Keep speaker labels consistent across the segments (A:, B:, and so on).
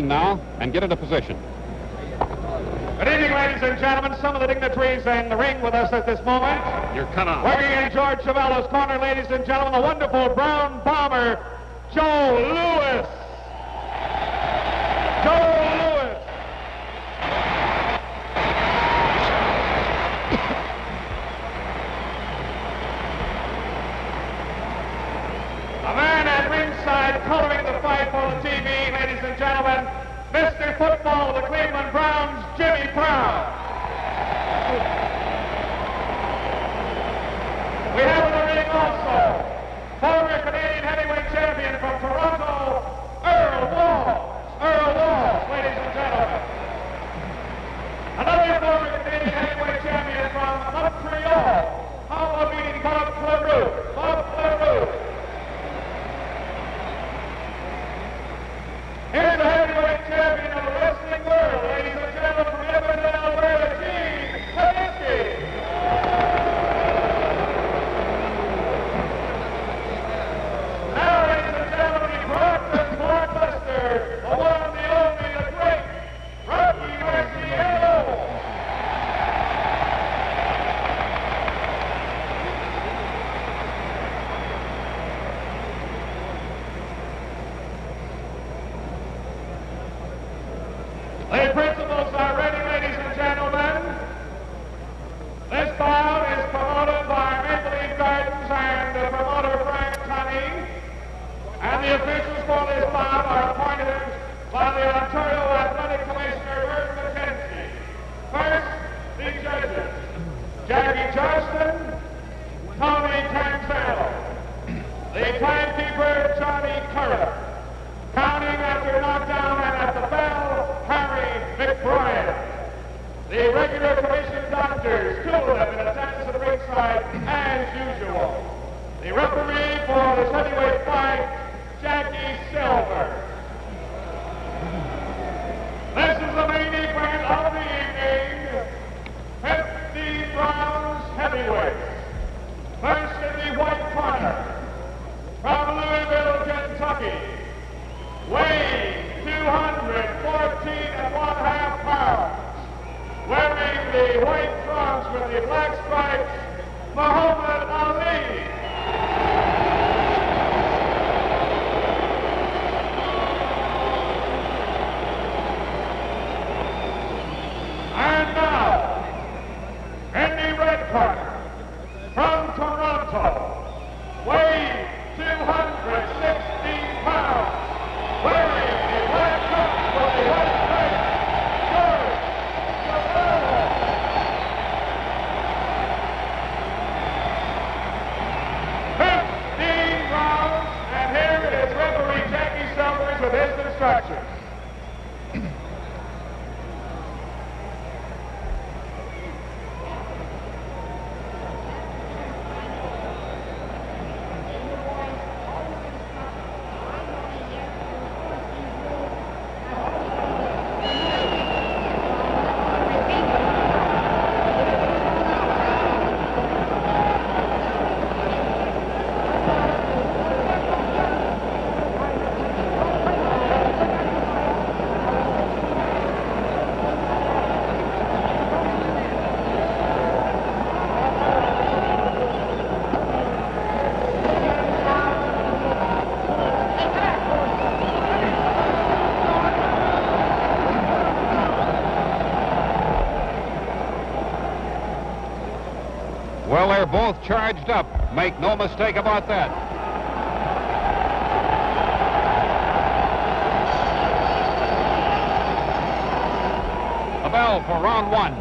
A: now and get into position.
B: Good evening, ladies and gentlemen. Some of the dignitaries in the ring with us at this moment.
A: You're cut off.
B: Working in George Chuvalo's corner, ladies and gentlemen, the wonderful brown bomber, Joe Louis. Joe Louis. A man at ringside coloring the fight for the TV, ladies and gentlemen, Mr. Football of the Cleveland Browns, Jimmy Brown. We have in the ring also former Canadian heavyweight champion from Toronto, Earl Walls, ladies and gentlemen. Another former Canadian heavyweight champion from Montreal, how about meeting Bob Cleroux. Here's the heavyweight champion of the wrestling world, ladies and gentlemen, from Edmonton, Alberta, Gene Kaminsky. Now, ladies and gentlemen, he brought this blockbuster, the one, the only, the great, Rocky Marciano. The principals are ready, ladies and gentlemen. This bout is promoted by Maple Leaf Gardens and promoter Frank Tunney. And the officials for this bout are appointed by the Ontario Athletic Commissioner, Bert McKenzie. First, the judges. Jackie Johnston, Tony Canzano. The timekeeper, Johnny Curran. Counting after knockdown and at the bell, Harry McBride. The regular commission doctors, two of them in attendance at ringside as usual. The referee for this heavyweight fight, Jackie Silver. This is the main event of the evening. 50 rounds heavyweights. First in the white corner, from Louisville, Kentucky. Weighing 214 1/2 pounds, wearing the white trunks with the black stripes, Muhammad Ali. And now, in the red corner, from Toronto, weighing 216 pounds, wearing the black trunks with the white stripes, George Chuvalo. 15 rounds, and here is referee Jackie Silvers with his instructions.
A: Well, they're both charged up. Make no mistake about that. The bell for round one.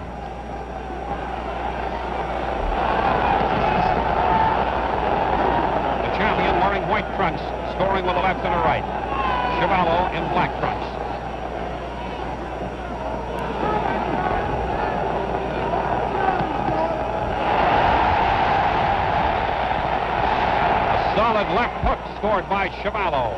A: The champion wearing white trunks, scoring with a left and a right. Chuvalo in black trunks. Solid left hook scored by Chuvalo.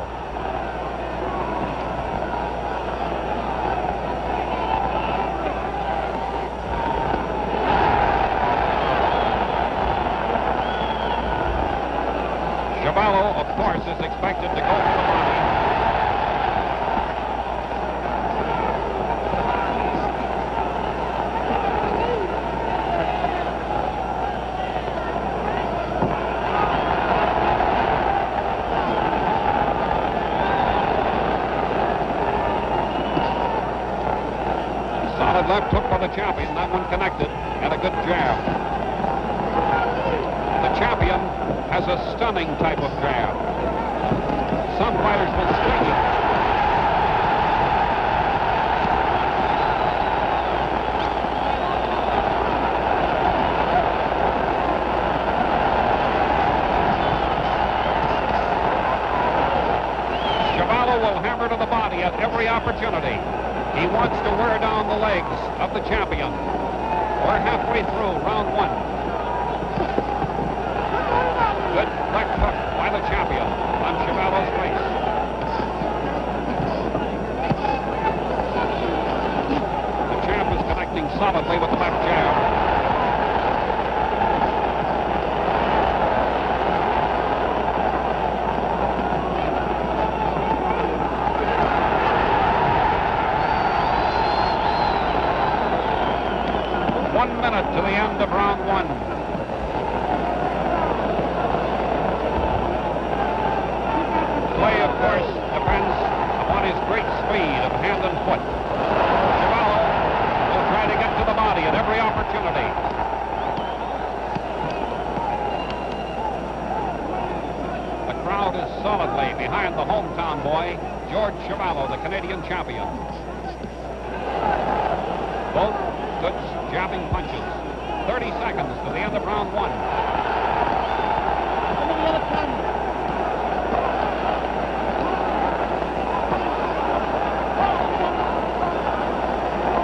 A: Chuvalo, of course, is expected to go for the body. Hard left hook by the champion. That one connected. And a good jab. The champion has a stunning type of jab. Some fighters will swing it. Chuvalo will hammer to the body at every opportunity. He wants to wear down the legs of the champion. We're halfway through round one. Good left hook by the champion on Chuvalo's face. The champ is connecting solidly with the left jab. To the end of round one. Play, of course, depends upon his great speed of hand and foot. Chuvalo will try to get to the body at every opportunity. The crowd is solidly behind the hometown boy, George Chuvalo, the Canadian champion. Both good jabbing punches. 30 seconds to the end of round one.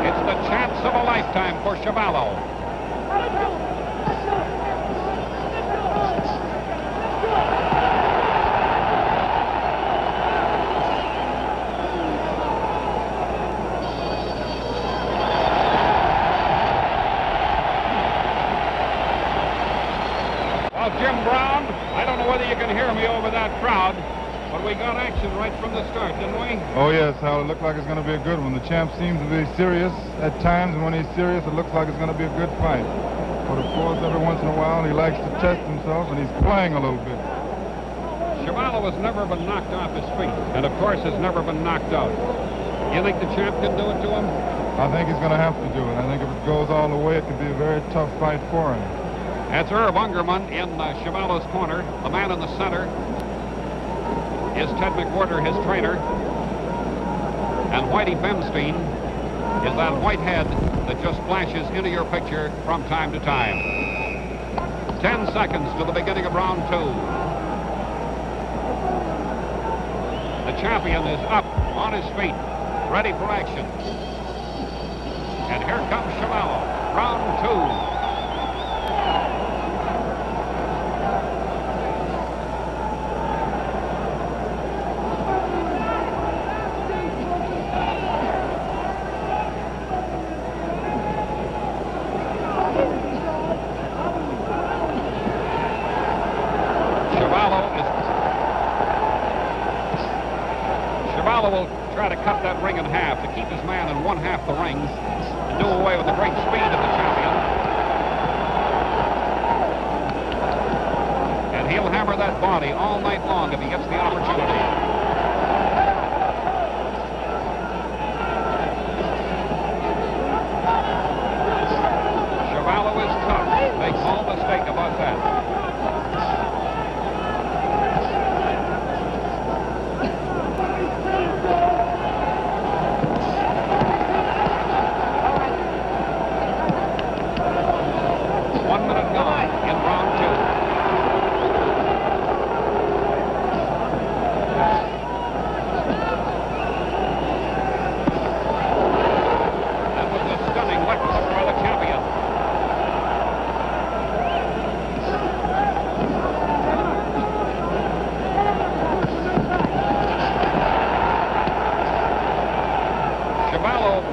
A: It's the chance of a lifetime for Chuvalo. Jim Brown, I don't know whether you can hear me over that crowd, but we got action right from the start, didn't we?
C: Oh, yes, Hal. It looked like it's going to be a good one. The champ seems to be serious at times, and when he's serious, it looks like it's going to be a good fight. But, of course, every once in a while, he likes to test himself, and he's playing a little bit.
A: Chuvalo has never been knocked off his feet, and, of course, has never been knocked out. You think the champ can do it to him?
C: I think he's going to have to do it. I think if it goes all the way, it could be a very tough fight for him.
A: That's Irv Ungerman in Chuvalo's corner. The man in the center is Ted McWhirter, his trainer. And Whitey Bemstein is that white head that just flashes into your picture from time to time. 10 seconds to the beginning of round two. The champion is up on his feet, ready for action. And here comes Chuvalo, round two. Chuvalo will try to cut that ring in half to keep his man in one half the ring and do away with the great speed of the champion. And he'll hammer that body all night long if he gets the opportunity. Chuvalo is tough. Make no mistake about that.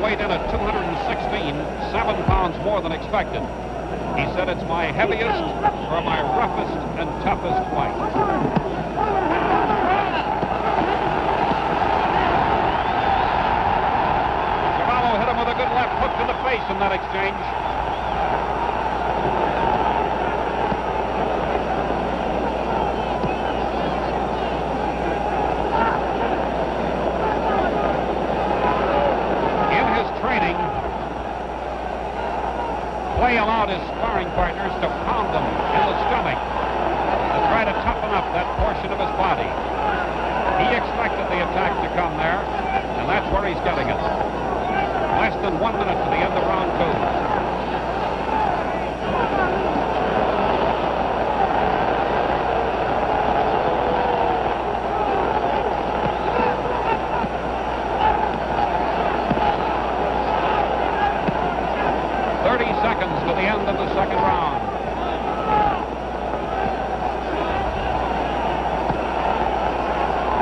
A: Weighed in at 216, 7 pounds more than expected. He said it's my heaviest or my roughest and toughest fight. Chuvalo hit him with a good left hook to the face in that exchange. Clay allowed his sparring partners to pound him in the stomach to try to toughen up that portion of his body. He expected the attack to come there, and that's where he's getting it. Less than 1 minute to the end of round 2. 30 seconds to the end of the second round.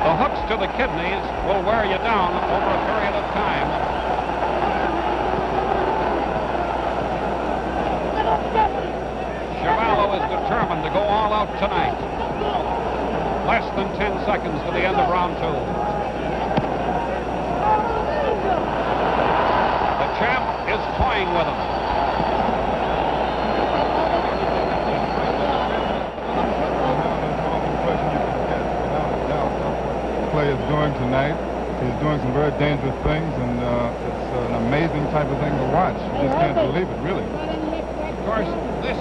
A: The hooks to the kidneys will wear you down over a period of time. Chuvalo is determined to go all out tonight. Less than 10 seconds to the end of round 2. The champ is toying with him.
C: Clay is doing tonight. He's doing some very dangerous things, and it's an amazing type of thing to watch. You just can't believe it, really.
A: Of course, this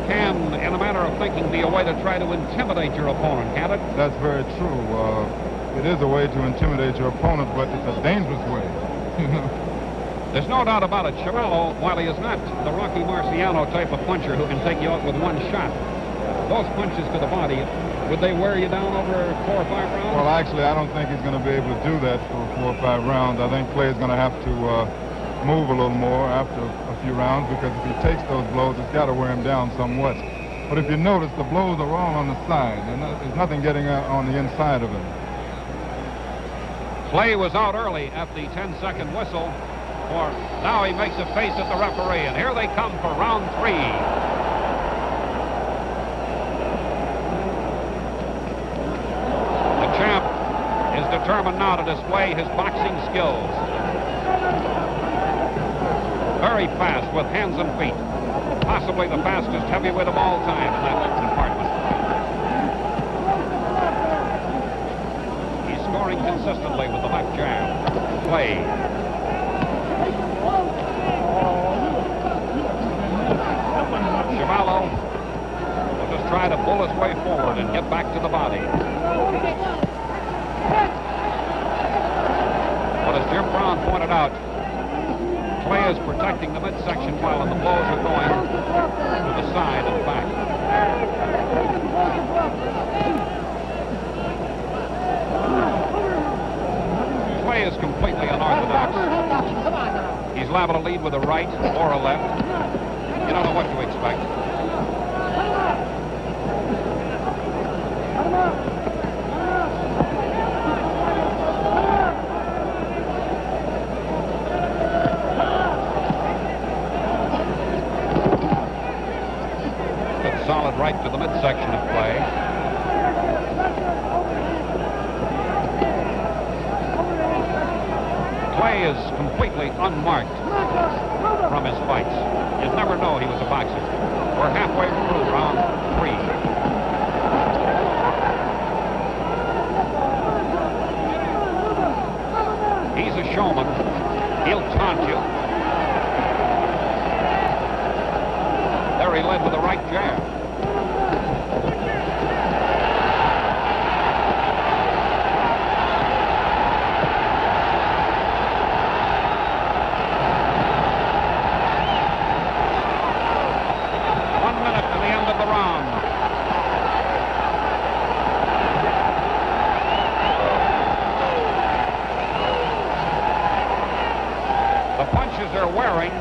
A: can, in a manner of thinking, be a way to try to intimidate your opponent, can't it?
C: That's very true. It is a way to intimidate your opponent, but it's a dangerous way.
A: There's no doubt about it. Chuvalo, while he is not the Rocky Marciano type of puncher who can take you out with one shot, those punches to the body, would they wear you down over 4 or 5 rounds?
C: Well, actually, I don't think he's going to be able to do that for 4 or 5 rounds. I think Clay is going to have to move a little more after a few rounds, because if he takes those blows, it's got to wear him down somewhat. But if you notice, the blows are all on the side. There's nothing getting on the inside of him.
A: Clay was out early at the 10-second whistle. Now he makes a face at the referee, and here they come for round 3. The champ is determined now to display his boxing skills. Very fast with hands and feet. Possibly the fastest heavyweight of all time in that department. He's scoring consistently with the left jab. Clay. Chuvalo will just try to pull his way forward and get back to the body. But as Jim Brown pointed out, Clay is protecting the midsection while the blows are going to the side and back. Clay is completely unorthodox. He's liable to lead with a right or a left. You don't know what to expect. Good solid right to the midsection of Clay. Clay is completely unmarked from his fights. You'd never know he was a boxer. We're halfway through round 3. He's a showman. He'll taunt you. There he led with a right jab. Are wearing,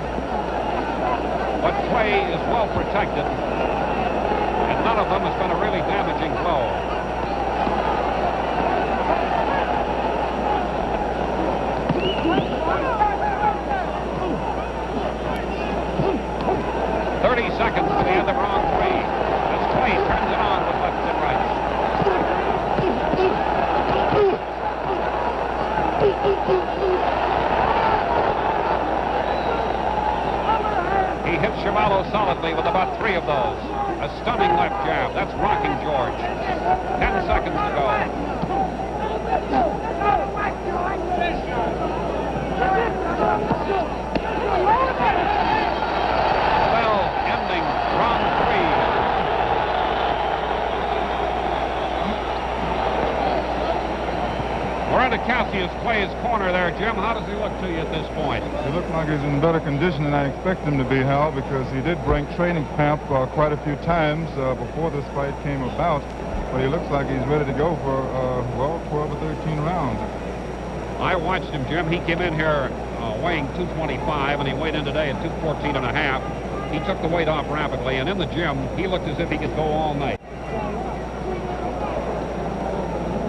A: but Clay is well protected, and none of them has been a really damaging blow. "30 seconds to the end of round 3 as Clay turns it on with lefts and rights. He hits Chuvalo solidly with about 3 of those. A stunning left jab. That's rocking George. 10 seconds to go. Well, Cassius Clay's corner there, Jim. How does he look to you at this point?
C: He looks like he's in better condition than I expect him to be, Hal, because he did break training camp quite a few times before this fight came about. But he looks like he's ready to go for, well, 12 or 13 rounds.
A: I watched him, Jim. He came in here weighing 225, and he weighed in today at 214 and a half. He took the weight off rapidly, and in the gym, he looked as if he could go all night.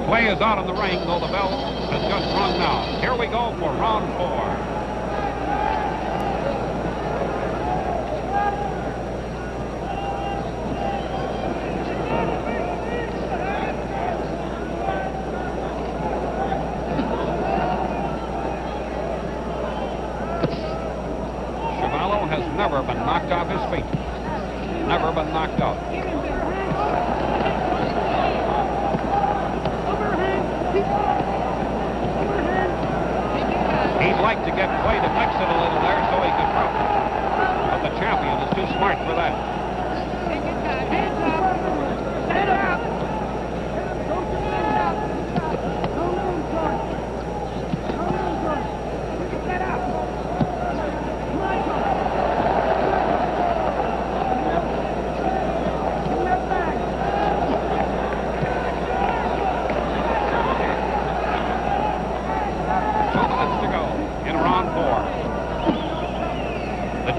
A: Clay is out in the ring, though the bell has just rung now. Here we go for round 4. Chuvalo has never been knocked off his feet. Never been knocked out. He'd like to get Clay to mix it a little there so he could drop it. But the champion is too smart for that.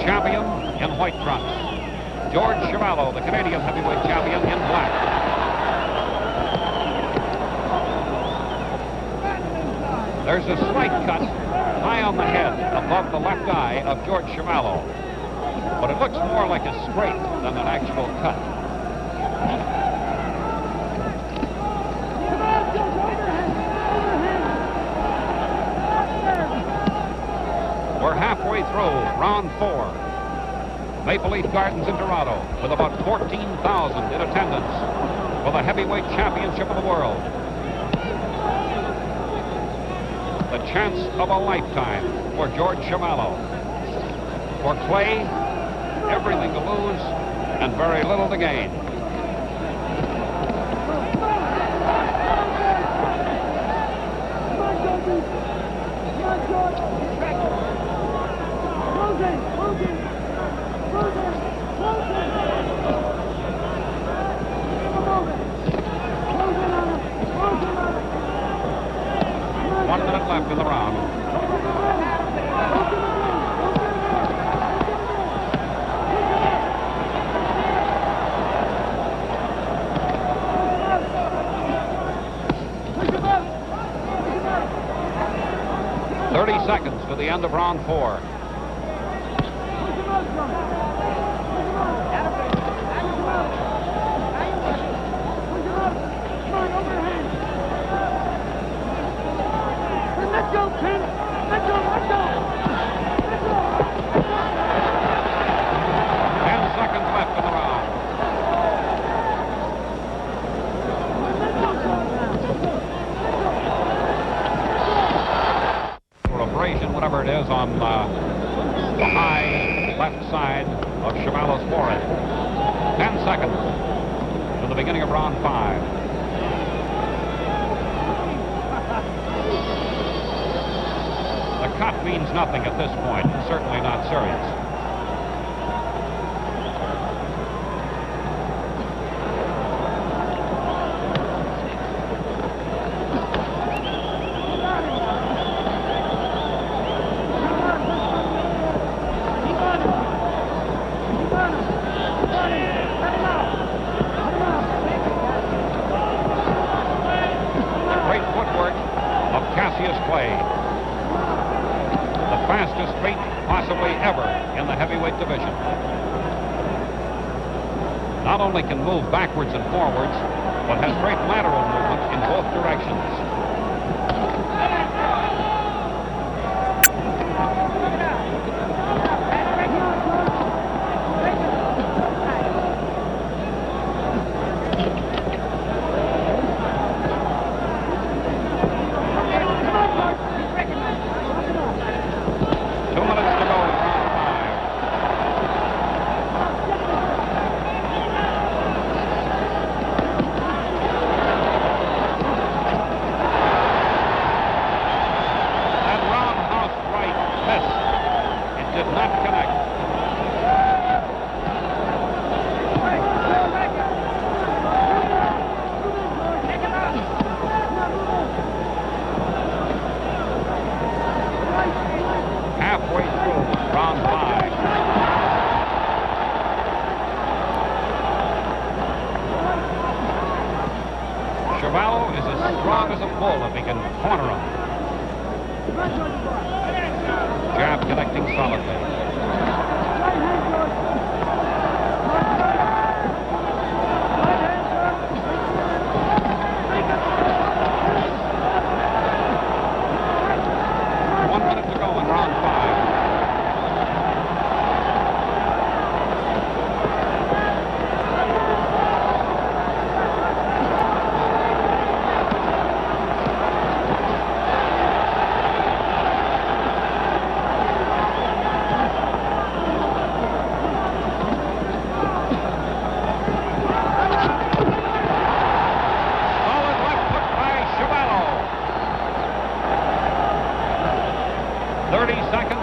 A: Champion in white trunks. George Chuvalo, the Canadian heavyweight champion, in black. There's a slight cut high on the head above the left eye of George Chuvalo, but it looks more like a scrape than an actual cut. We're halfway through round 4. Maple Leaf Gardens in Toronto with about 14,000 in attendance for the heavyweight championship of the world. The chance of a lifetime for George Chuvalo. For Clay, everything to lose and very little to gain. Left in the round. Seconds to the end of round 4.
B: Let's go, Ken! Let's go!
A: 10 seconds left in the round. For abrasion, whatever it is, on the high left side of Chuvalo's forehead. 10 seconds to the beginning of round 5. The cut means nothing at this point, certainly not serious. Fastest feet possibly ever in the heavyweight division. Not only can move backwards and forwards, but has great lateral movement in both directions. corner him. Jab connecting solidly.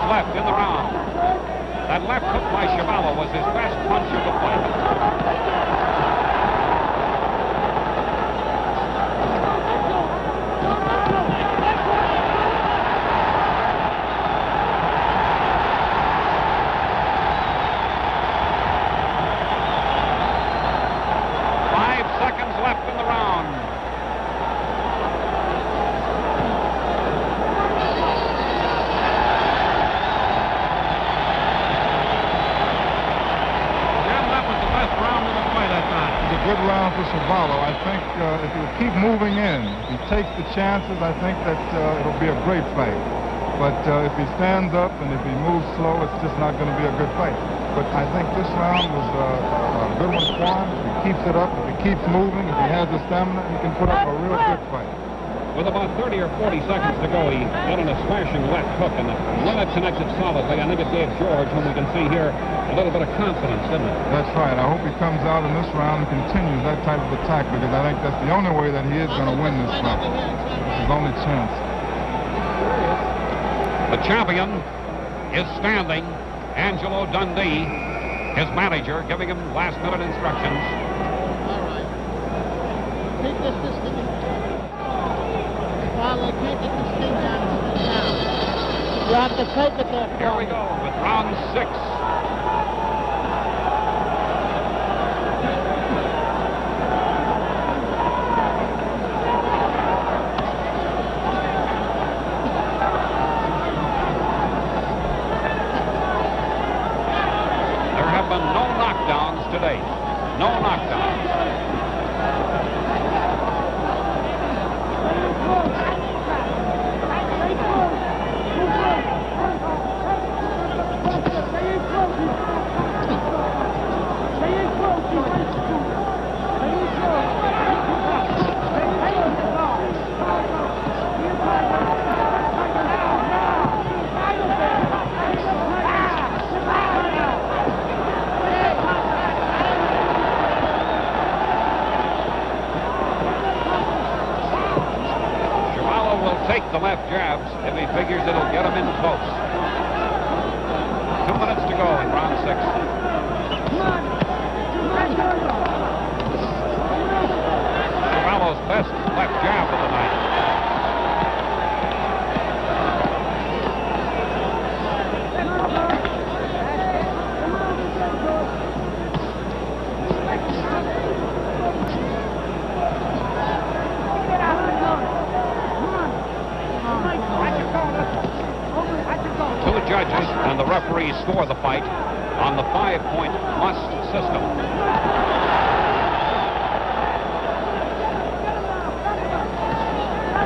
A: Left in the round. That left hook by Chuvalo was his best punch of the fight. Left in the round.
C: Good round for Chuvalo. I think if he'll keep moving in, if he takes the chances, I think that it'll be a great fight. But if he stands up and if he moves slow, it's just not going to be a good fight. But I think this round was a good one for him. If he keeps it up, if he keeps moving, if he has the stamina, he can put up a real good fight.
A: With about 30 or 40 seconds to go, he got on a smashing left hook, and when it connected solidly, I think it gave George, whom we can see here, a little bit of confidence, didn't it?
C: That's right. I hope he comes out in this round and continues that type of attack, because I think that's the only way that he is going to win this fight. It's his only chance.
A: The champion is standing. Angelo Dundee, his manager, giving him last-minute instructions.
D: All right. Take this thing. Chuvalo, can't get this thing down. You have to take it there.
A: Here we go with round 6. There have been no knockdowns today. No knockdowns. Take the left jabs if he figures it'll get him in close. 2 minutes to go in round 6. Chuvalo's best left jab of the night. Judges and the referees score the fight on the 5-point must system.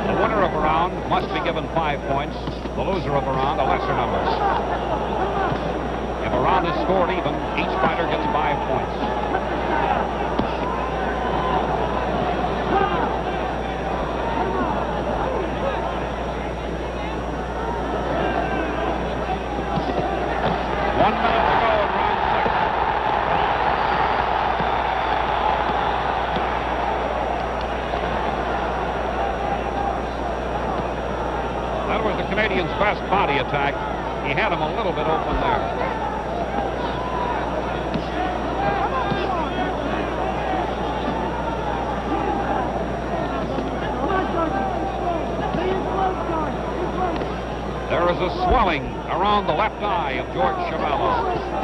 A: The winner of a round must be given 5 points, the loser of a round a lesser number. If a round is scored even, each fighter gets 5 points. Canadian's best body attack. He had him a little bit open there. There is a swelling around the left eye of George Chuvalo.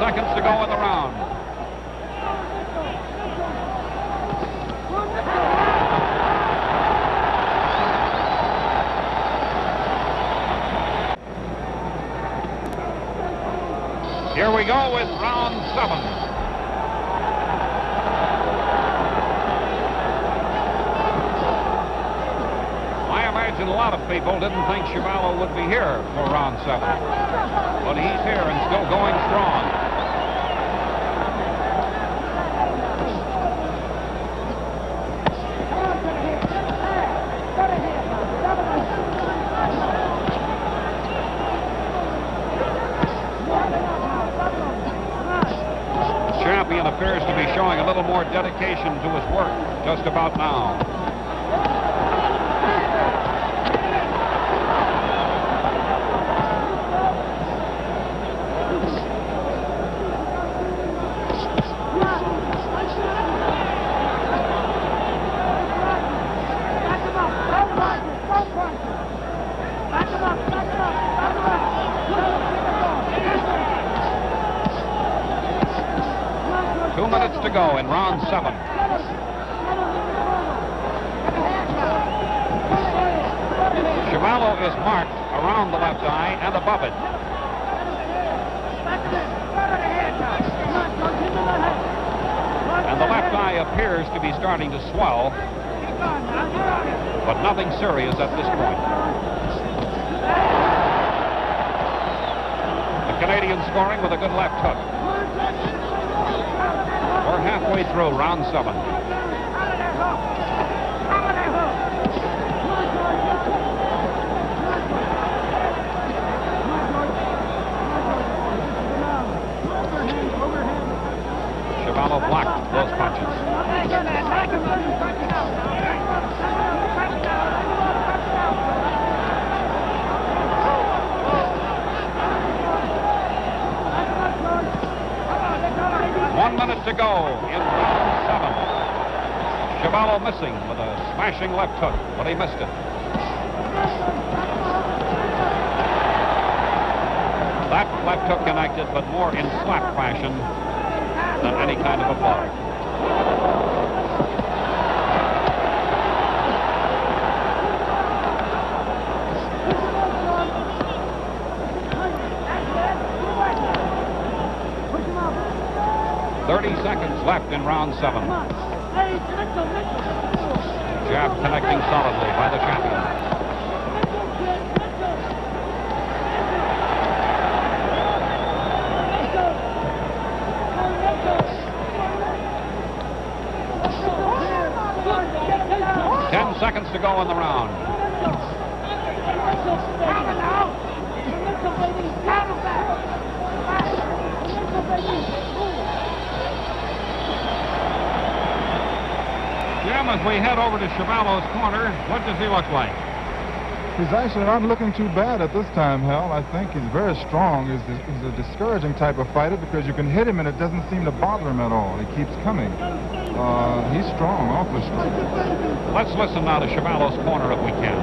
A: seconds to go in the round. Here we go with round 7. I imagine a lot of people didn't think Chuvalo would be here for round 7. But he's here and still going strong. Champion appears to be showing a little more dedication to his work just about now. To go in round 7. Chuvalo is marked around the left eye and above it. And the left eye appears to be starting to swell, but nothing serious at this point. The Canadian scoring with a good left hook. We're halfway through round 7. Chuvalo blocked those punches. Minutes to go in round 7. Chuvalo missing with a smashing left hook, but he missed it. That left hook connected, but more in slap fashion than any kind of a blow. Left in round 7. Jab connecting solidly by the champion. Ten seconds to go in the round. Jim, as we head over to Chuvalo's corner, what does he look like?
C: He's actually not looking too bad at this time, Hal. I think he's very strong. He's a discouraging type of fighter because you can hit him and it doesn't seem to bother him at all. He keeps coming. He's strong, awfully strong.
A: Let's listen now to Chuvalo's corner if we can.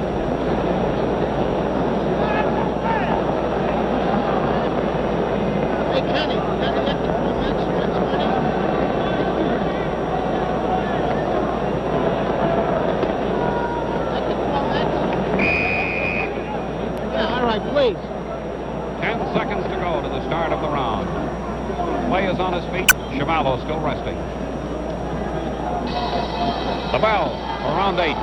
D: Hey, Kenny, you gotta get the 4 minutes. Please.
A: 10 seconds to go to the start of the round. Clay is on his feet. Chuvalo still resting. The bell for round 8.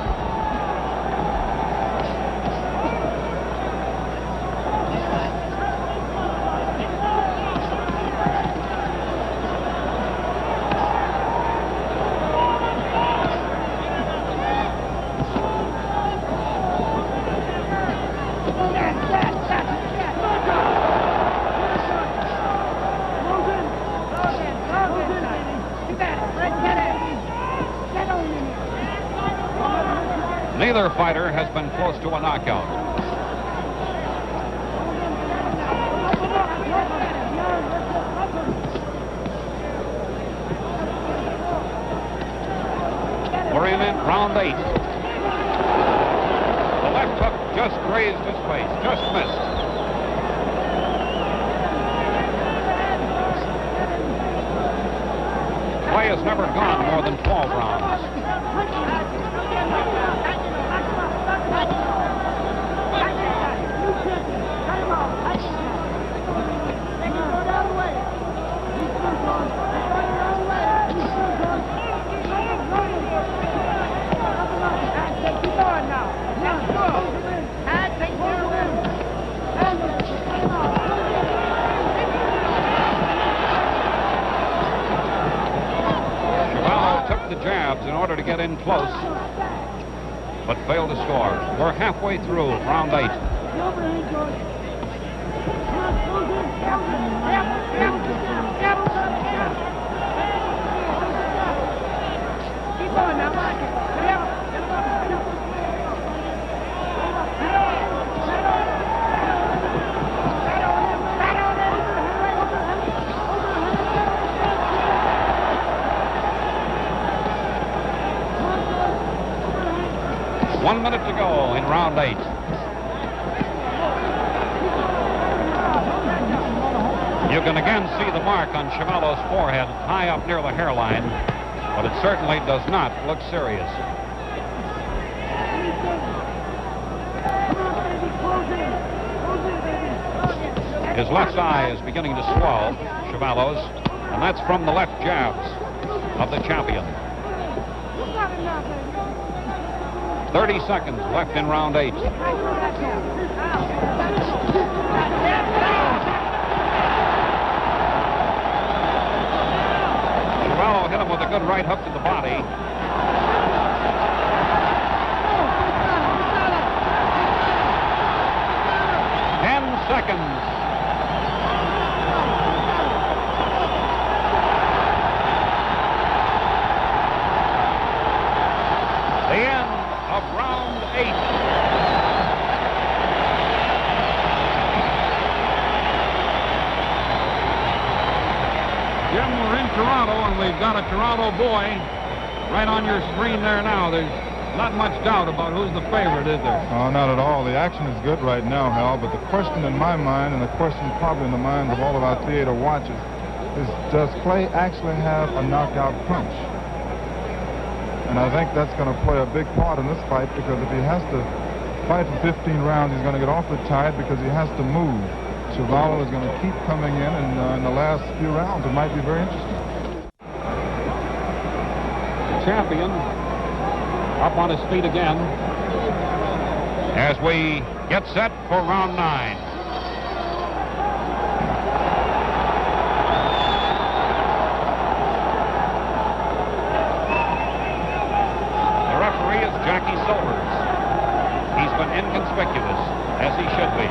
A: Neither fighter has been close to a knockout. We're in round 8. The left hook just grazed his face, just missed. never gone more than 12 rounds. Chuvalo took the jabs in order to get in close, but failed to score. We're halfway through round 8.
E: Keep going now, watch it.
A: 1 minute to go in round 8. You can again see the mark on Chuvalo's forehead high up near the hairline, but it certainly does not look serious. His left eye is beginning to swell, Chuvalo's, and that's from the left jabs of the champion. 30 seconds left in round 8. Chuvalo hit him with a good right hook to the body. Seconds. The end of round 8.
B: Jim, we're in Toronto, and we've got a Toronto boy right on your screen there now. There's not much doubt about who's the favorite, is there?
C: Oh, not at all. The action is good right now, Hal, but the question in my mind, and the question probably in the minds of all of our theater watchers, is does Clay actually have a knockout punch? And I think that's going to play a big part in this fight, because if he has to fight for 15 rounds, he's going to get awfully tired because he has to move. Chuvalo is going to keep coming in the last few rounds. It might be very interesting.
A: The champion up on his feet again as we get set for round 9. The referee is Jackie Silvers. He's been inconspicuous, as he should be.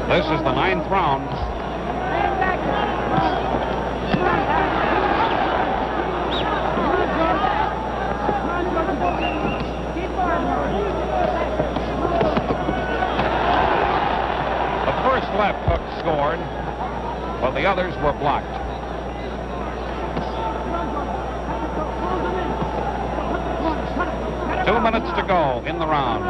A: This is the 9th round. The first left hook scored, but the others were blocked. Two minutes to go in the round.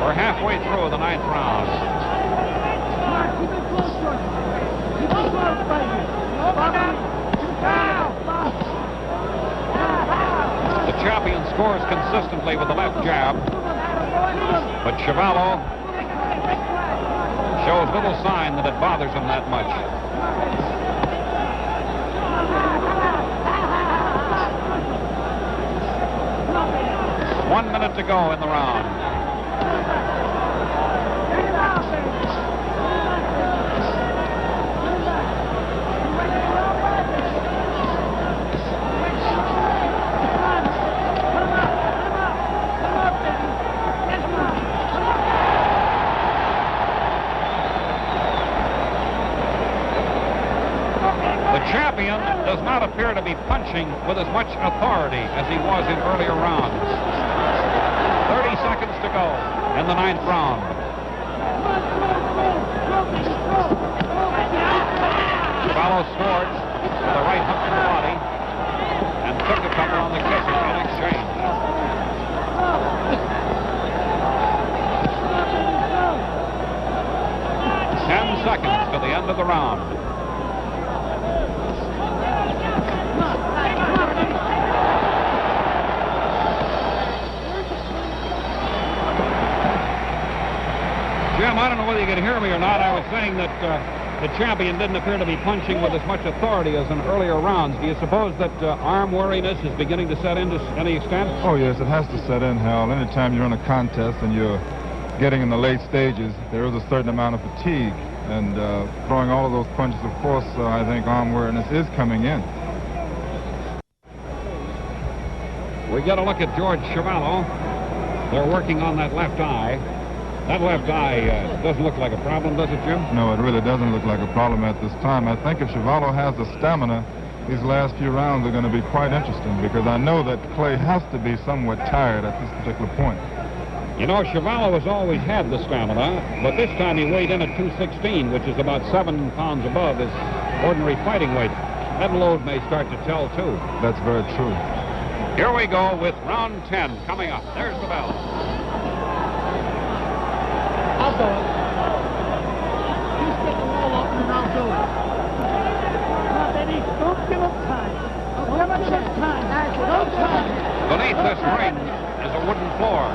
A: We're halfway through the 9th round. The champion scores consistently with the left jab, but Chuvalo shows little sign that it bothers him that much. One minute to go in the round. not appear to be punching with as much authority as he was in earlier rounds. 30 seconds to go in the 9th round. Chuvalo scored with a right hook to the body and took a couple on the kick in exchange. Seconds to the end of the round. Jim, I don't know whether you can hear me or not. I was saying that the champion didn't appear to be punching with as much authority as in earlier rounds. Do you suppose that arm weariness is beginning to set in to any extent?
C: Oh, yes, it has to set in, Hal. Anytime you're in a contest and you're getting in the late stages, there is a certain amount of fatigue. And throwing all of those punches, of course, I think arm weariness is coming in.
A: We get a look at George Chuvalo. They're working on that left eye. That left eye doesn't look like a problem, does it, Jim?
C: No, it really doesn't look like a problem at this time. I think if Chuvalo has the stamina, these last few rounds are going to be quite interesting, because I know that Clay has to be somewhat tired at this particular point.
A: You know, Chuvalo has always had the stamina, but this time he weighed in at 216, which is about 7 pounds above his ordinary fighting weight. That load may start to tell, too.
C: That's very true.
A: Here we go with round 10 coming up. There's the bell.
D: I'll do it. You stick the wall up and I'll do it. Now, Benny, don't give up time. Don't give up time. No time.
A: Beneath this ring is a wooden floor.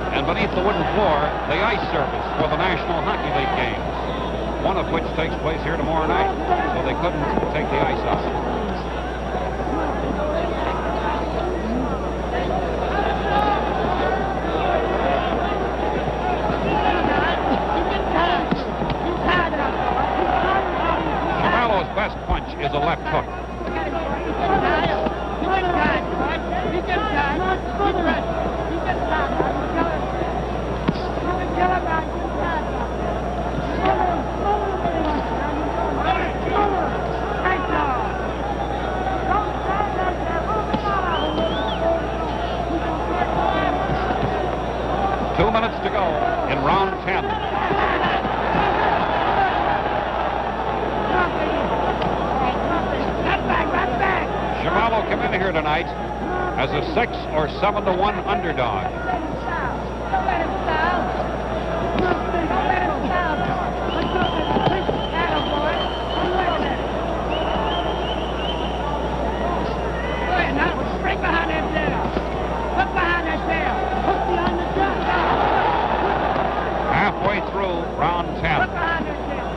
A: And beneath the wooden floor, the ice surface for the National Hockey League games, one of which takes place here tomorrow night, so they couldn't take the ice out. Chuvalo's best punch is a left hook. To go in round 10. Chuvalo came in here tonight as a 6 or 7-to-1 underdog.
E: Break behind that tail. Look behind that tail. Hook behind the tail.
A: Halfway through round 10.
E: Look behind that tail.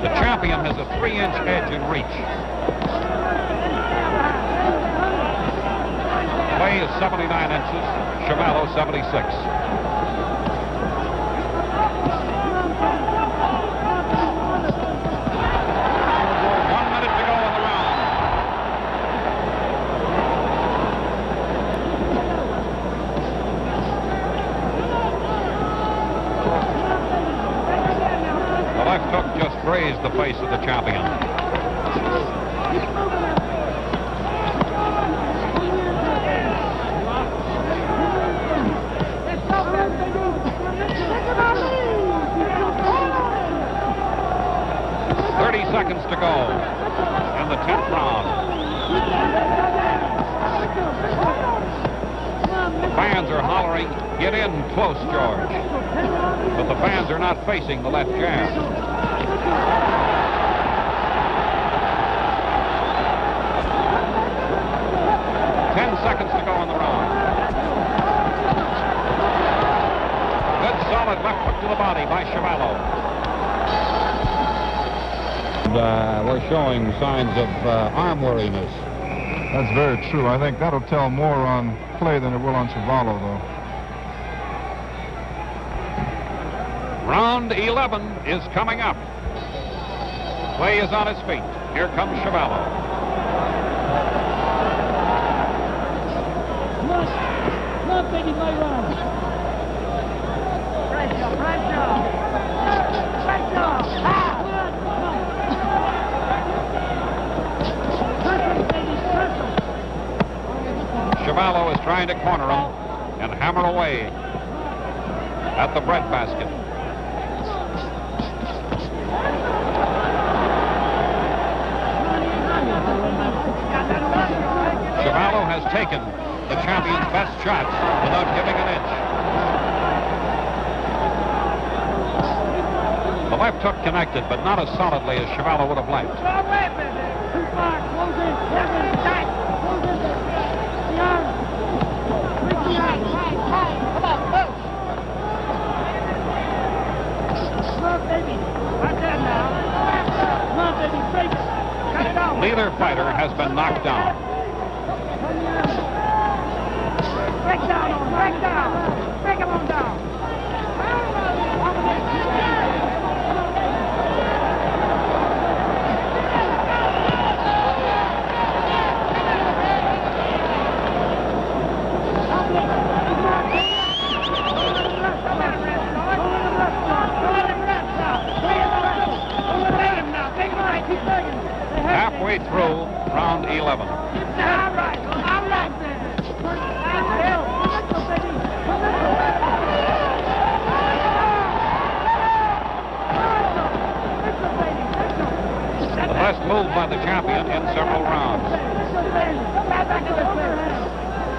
A: The champion has a 3-inch edge in reach. Clay is 79 inches, Chuvalo 76. Grazed the face of the champion. Seconds to go in the 10th round. The fans are hollering, "Get in close, George." But the fans are not facing the left jab. 10 seconds to go in the round. Good solid left hook to the body by Chuvalo. We're showing signs of arm weariness.
C: That's very true. I think that'll tell more on Clay than it will on Chuvalo, though.
A: Round 11 is coming up. Clay is on his feet. Here comes Chuvalo.
D: on, baby, my run. Pressure.
A: Chuvalo is trying to corner him and hammer away at the breadbasket. Chuvalo has taken the champion's best shots without giving an inch. The left hook connected, but not as solidly as Chuvalo would have liked.
D: Too far. Close in. Kevin, tight. Close in. The arm. Reach the arm. High. Come on, move. Come on, baby. Watch that now. Come on, baby. Break it. Cut it out.
A: Neither fighter has been knocked down.
D: Break down on him. Break down. Break him on down.
A: 11. The best move by the champion in several rounds.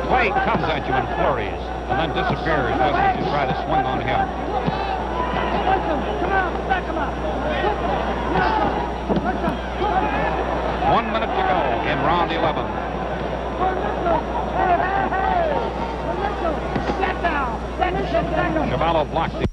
A: Clay comes at you in flurries and then disappears just as you try to swing on him. 1 minute to go in round 11. Chuvalo blocked it.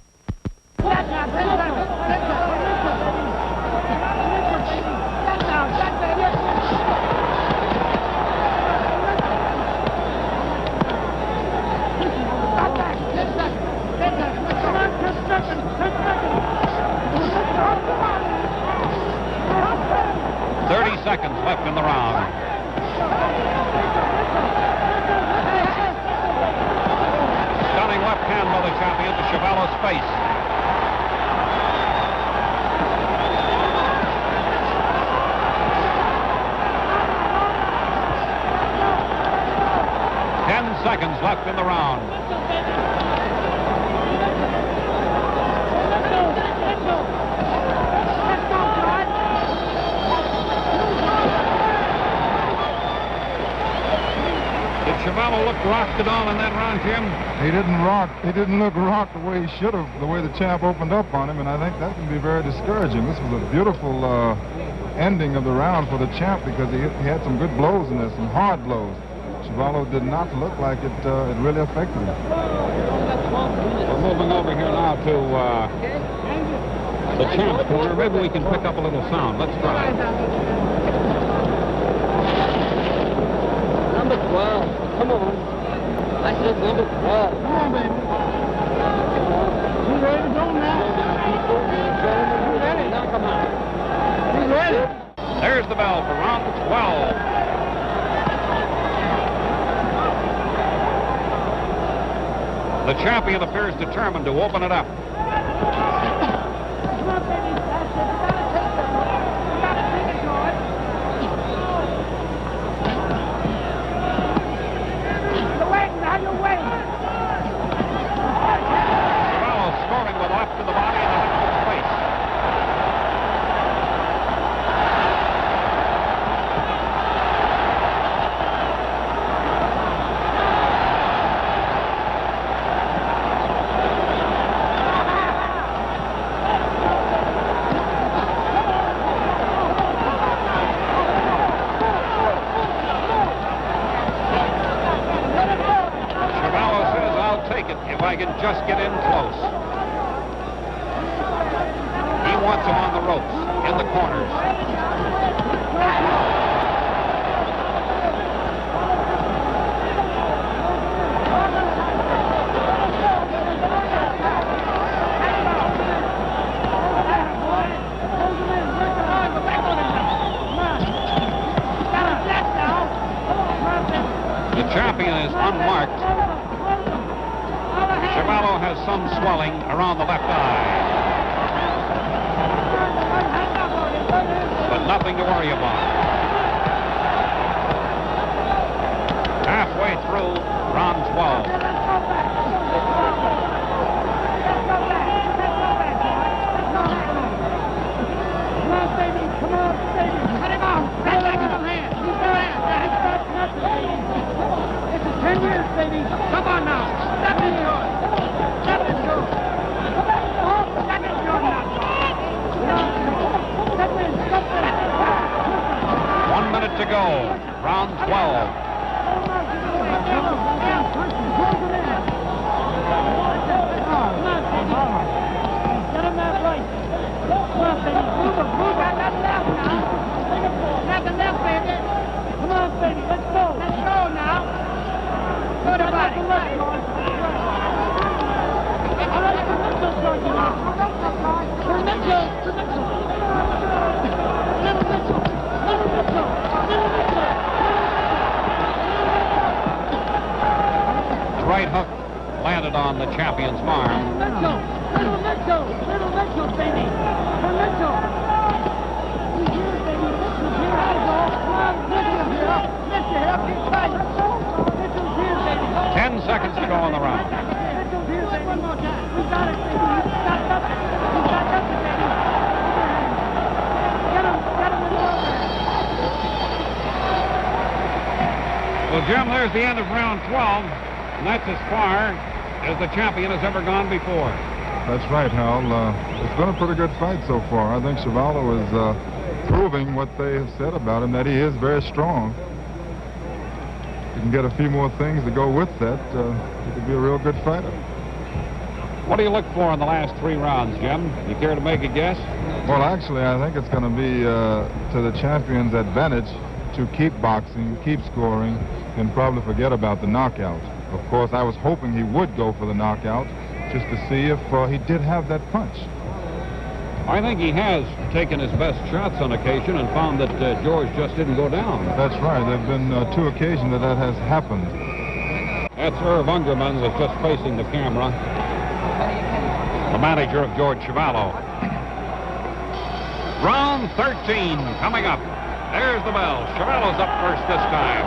A: 30 seconds left in the round. Stunning left hand by the champion to Chuvalo's face. Seconds left in the round. Did Chuvalo look rocked on in that round, Jim?
C: He didn't rock. He didn't look rocked the way he should have, the way the champ opened up on him, and I think that can be very discouraging. This was a beautiful ending of the round for the champ because he had some good blows in there, some hard blows. Chuvalo did not look like it really affected him.
A: We're moving over here now to the champ's corner. Maybe we can pick up a little sound. Let's try.
E: Number 12. Come on. I said number 12. Come on, baby. You ready to go now? You ready? Now come on. You ready?
A: There's the bell for round 12. The champion appears determined to open it up. Chuvalo scoring with left to the body and left to the face. If I can just get in close. He wants him on the ropes, in the corners. The champion is unmarked. around the left eye. But nothing to worry about. Halfway through round 12.
D: Come on now. Step into it. Step into it. Step into it now. Step in. Step in.
A: 1 minute to go. Round 12.
D: Get him that right. Come on, baby. Move that left now. Not the left, baby. Come on, baby. Let's go. Let's go now. Good about it. All right, for Mitchell, Georgie. For Mitchell. Little Mitchell.
A: The right hook landed on the champion's arm.
D: Little Mitchell, baby. For Mitchell. He's here, baby. Mitchell's here. I go. Come on, Mitchell's here. Mitchell here. Keep tight. Mitchell's here, baby.
A: 10 seconds to go on the round.
D: Mitchell's here, baby. One more time. We got it, baby. He's got nothing. He's got nothing, baby. Get him in the overhand.
A: Well, Jim, there's the end of round 12, and that's as far as the champion has ever gone before.
C: That's right, Hal. It's been a pretty good fight so far. I think Chuvalo is proving what they have said about him, that he is very strong. You can get a few more things to go with that. He could be a real good fighter.
A: What do you look for in the last 3 rounds, Jim? You care to make a guess?
C: Well, actually, I think it's going to be to the champion's advantage to keep boxing, keep scoring, and probably forget about the knockout. Of course, I was hoping he would go for the knockout just to see if he did have that punch.
A: I think he has taken his best shots on occasion and found that George just didn't go down.
C: That's right. There have been 2 occasions that has happened.
A: That's Irv Ungerman that's just facing the camera. The manager of George Chuvalo. Round 13 coming up. There's the bell. Chuvalo's up first this time.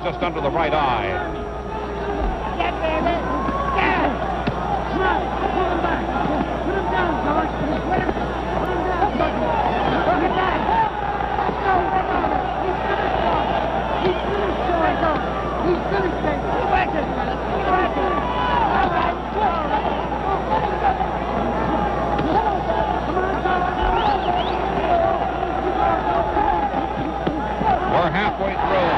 A: Just under the right eye.
D: Yeah, baby. Yeah. Come on. Pull him back. Put him down, George. Put him down. Look at that. Let's go. He's finished, George. He's finished, baby. Keep working. Keep working. All right.
A: We're halfway through.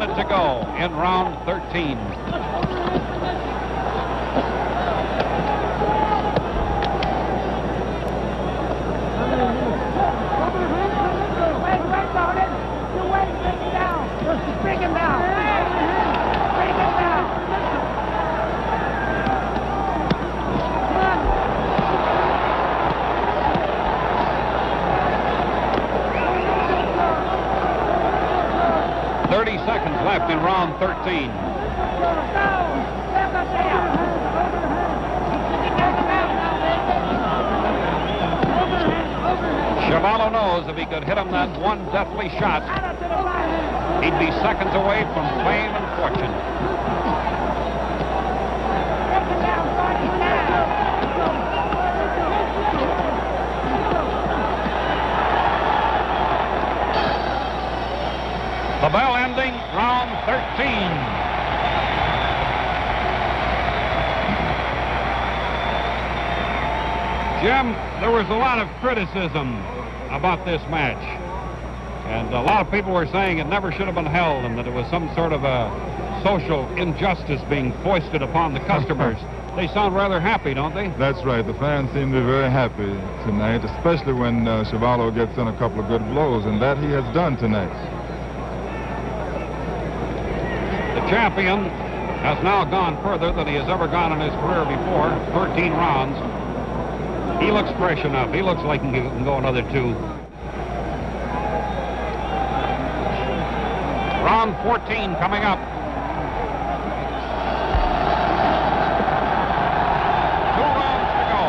A: To go in round 13.
D: Bring him down. Bring him down. Come on.
A: left in round 13. Chuvalo knows if he could hit him that one deathly shot, he'd be seconds away from fame and fortune. The bell ending round 13. Jim, there was a lot of criticism about this match. And a lot of people were saying it never should have been held and that it was some sort of a social injustice being foisted upon the customers. They sound rather happy, don't they?
C: That's right. The fans seem to be very happy tonight, especially when Chuvalo gets in a couple of good blows, and that he has done tonight.
A: The champion has now gone further than he has ever gone in his career before, 13 rounds. He looks fresh enough. He looks like he can go another 2. Round 14 coming up. 2 rounds to go.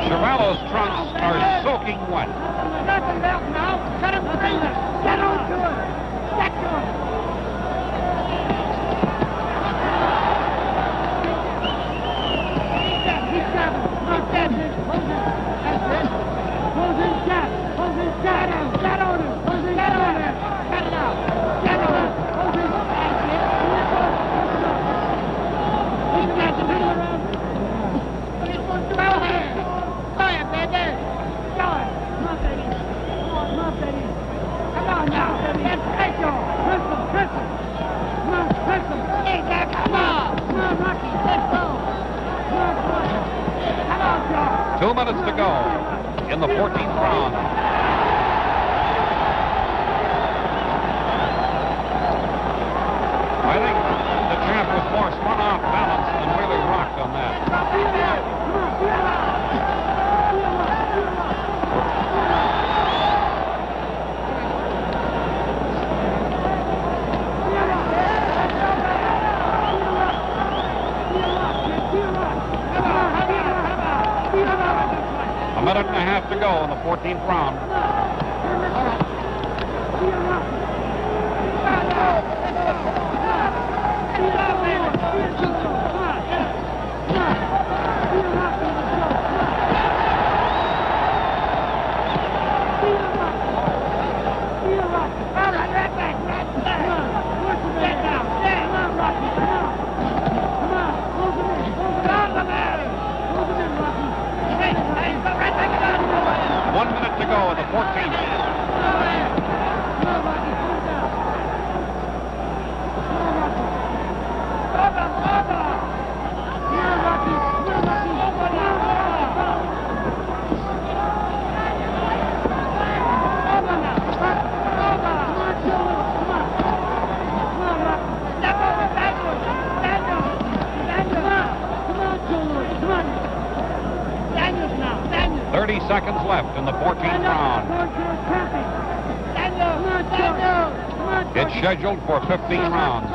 A: Chuvalo's trunks are soaking wet.
D: Nothing else now. Cut him free. Get on to him. Get to him. He's got him. That's it. That's it. Hold his shot. Hold his shot out. Get on him. Hold his shot out. Cut it out. Get on him. Hold his shot. That's it. He's got the middle around. He's going to go ahead. Go ahead, baby. Go ahead. Come on, baby. Come on, baby. Come on now. Let's take you. Press him. Press him. Come on, press him. Hey, Jack, come on. Come on, Rocky. Let's go. Come on, come on. Come on, Joe.
A: 2 minutes to go in the 14th round. I think the champ was more spun off balance than really rocked on that. A minute and a half to go in the 14th round. Go in the 14th. Seconds left in the 14th round. It's scheduled for 15 rounds.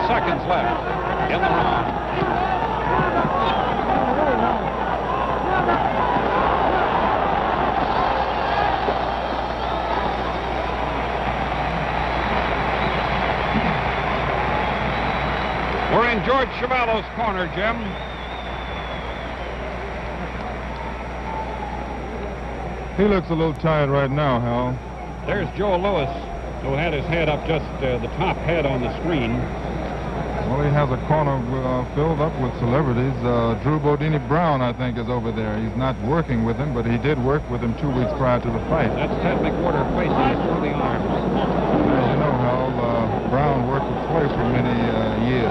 A: Seconds left in the round. We're in George Chuvalo's corner, Jim.
C: He looks a little tired right now, Hal.
A: There's Joe Lewis, who had his head up just the top head on the screen.
C: Well, he has a corner filled up with celebrities. Drew Bodini Brown, I think, is over there. He's not working with him, but he did work with him 2 weeks prior to the fight.
A: That's Ted McWhorter facing us through the arm.
C: As you know, Hal, Brown worked with Floyd for many years.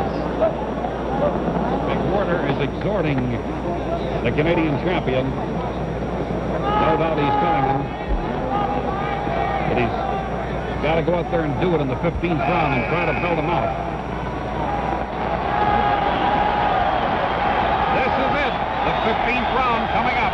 A: McWhorter is a exhorting the Canadian champion. No doubt he's telling him that he's got to go out there and do it in the 15th round and try to build him out. This is it, the 15th round coming up.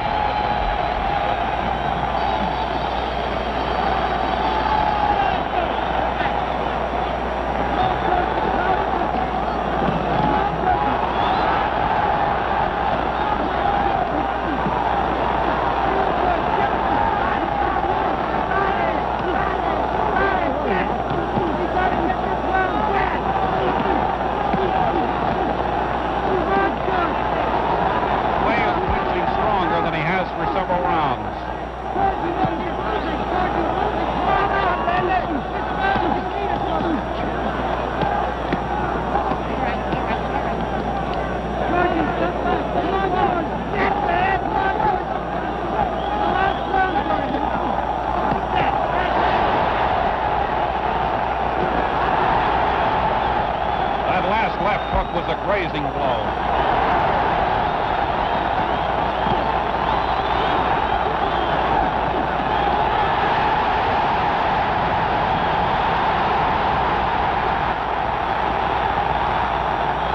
A: Was a grazing blow.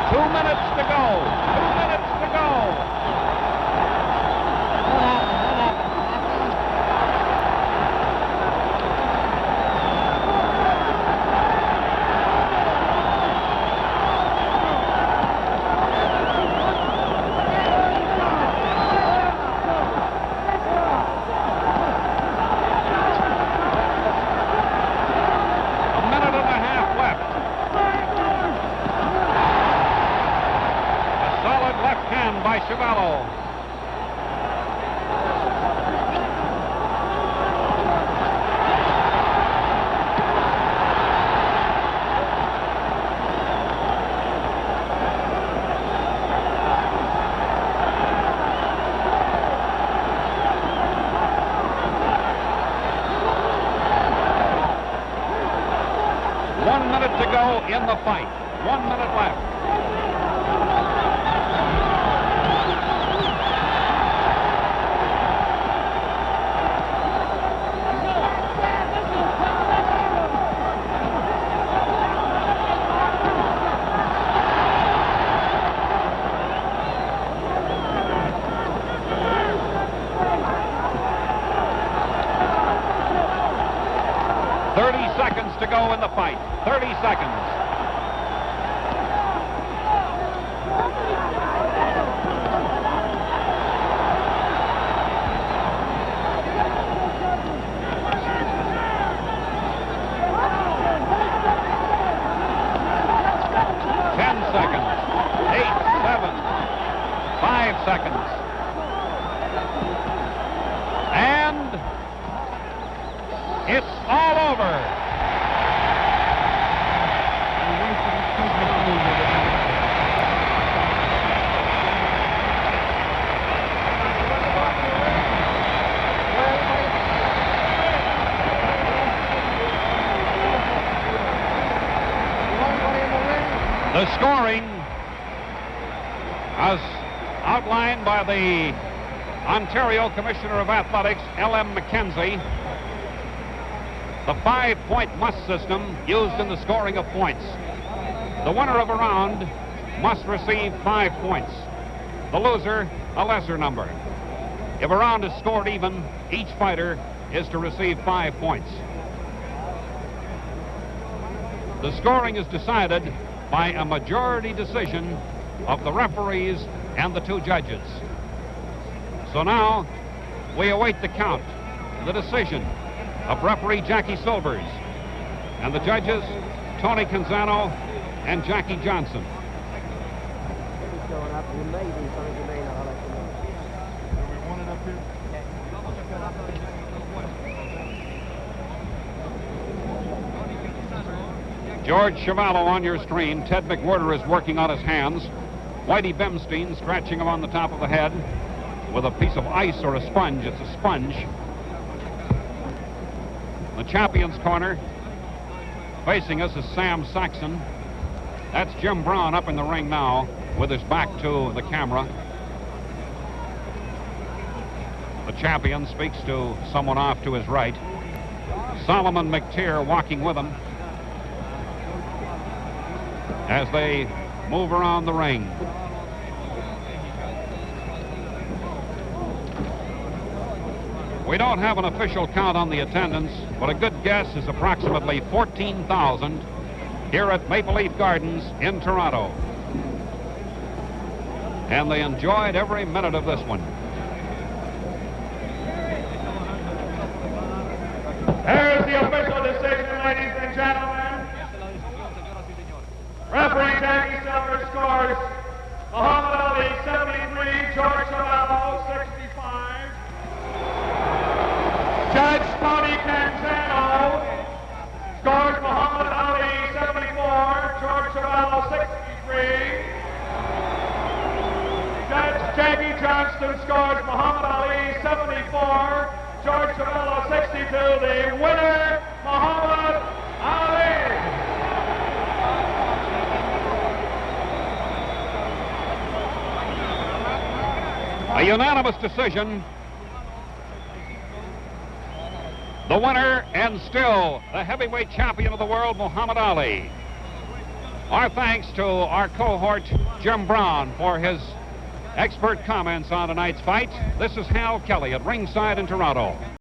A: Two minutes to go. 2 minutes to go. By Chuvalo. One minute to go in the fight. 1 minute left. To go in the fight. 30 seconds. Seconds. And it's all over. The scoring, as outlined by the Ontario Commissioner of Athletics, L.M. McKenzie, the 5-point must system used in the scoring of points. The winner of a round must receive 5 points. The loser, a lesser number. If a round is scored even, each fighter is to receive 5 points. The scoring is decided by a majority decision of the referees and the 2 judges. So now we await the count, the decision of referee Jackie Silvers and the judges Tony Canzano and Jackie Johnson. George Chuvalo on your screen. Ted McWhirter is working on his hands. Whitey Bemstein scratching him on the top of the head with a piece of ice or a sponge. It's a sponge. The champion's corner facing us is Sam Saxon. That's Jim Brown up in the ring now. with his back to the camera. The champion speaks to someone off to his right. Solomon McTeer walking with him as they move around the ring. We don't have an official count on the attendance, but a good guess is approximately 14,000 here at Maple Leaf Gardens in Toronto. And they enjoyed every minute of this one.
B: There's the official decision, ladies and gentlemen. Referee Jackie Silver scores Muhammad Ali 73, George Chuvalo 65. Judge Tony Canzano scores Muhammad Ali 74, George Chuvalo 63. Judge Jackie Johnston scores Muhammad Ali 74, George Chuvalo 62. The winner, Muhammad Ali.
A: A unanimous decision. The winner, and still the heavyweight champion of the world, Muhammad Ali. Our thanks to our cohort, Jim Brown, for his expert comments on tonight's fight. This is Hal Kelly at ringside in Toronto.